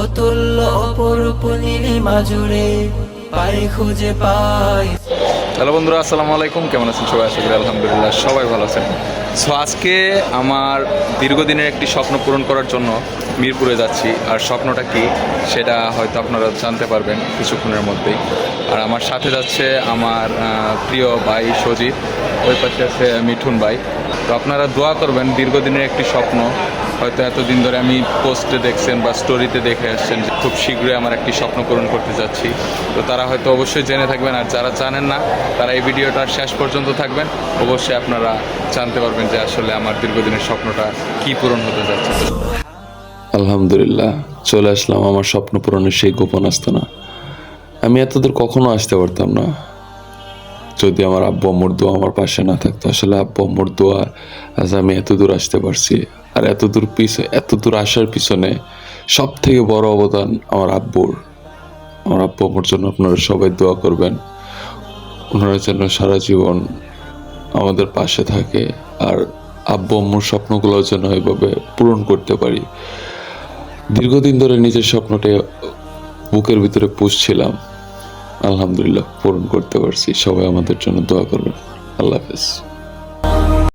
অতুল্য অপরূপ নীলিমা জুড়ে পাই খুঁজে পাই। হ্যালো বন্ধুরা, আসসালামু আলাইকুম। কেমন আছেন সবাই? আশা করি আলহামদুলিল্লাহ সবাই ভালো আছেন। সো আজকে আমার দীর্ঘদিনের একটি স্বপ্ন পূরণ করার জন্য মিরপুরে যাচ্ছি। আর স্বপ্নটা কি সেটা হয়তো আপনারা জানতে পারবেন কিছুক্ষণের মধ্যেই। আর আমার সাথে যাচ্ছে আমার প্রিয় ভাই সজিত, ওই পাশে আছে মিঠুন ভাই। তো আপনারা দোয়া করবেন, দীর্ঘদিনের একটি স্বপ্ন, হয়তো এতদিন ধরে আমি পোস্টে দেখছেন বা স্টোরিতে দেখে আসছেন যে খুব শীঘ্রই আমার একটি স্বপ্ন পূরণ করতে যাচ্ছি। তো তারা হয়তো অবশ্যই জেনে থাকবেন, আর যারা জানেন না তারা এই ভিডিওটার শেষ পর্যন্ত থাকবেন। অবশ্যই আপনারা জানতে পারবেন যে আসলে আমার দীর্ঘদিনের স্বপ্নটা কি পূরণ হতে যাচ্ছে। আলহামদুলিল্লাহ চলে আসলাম আমার স্বপ্ন পূরণের সেই গোপন আস্তানা। আমি এতদূর কখনো আসতে পারতাম না যদি আমার আব্বু আম্মুর দোয়া আমার পাশে না থাকতো। আসলে আব্বু আম্মুর দোয়া আজ আমি এতদূর আসতে পারছি। আর এতদূর আসার পিছনে সব থেকে বড় অবদান আমার আব্বুর। আমার আব্বু আম্মুর জন্য আপনারা সবাই দোয়া করবেন, ওনারা যেন সারা জীবন আমাদের পাশে থাকে, আর আব্বু আম্মুর স্বপ্নগুলো যেন এভাবে পূরণ করতে পারি। দীর্ঘদিন ধরে নিজের স্বপ্নটা বুকের ভিতরে পুষছিলাম, আলহামদুলিল্লাহ পূরণ করতে পারছি। সবাই আমাদের জন্য দোয়া করবেন। আল্লাহ হাফেজ।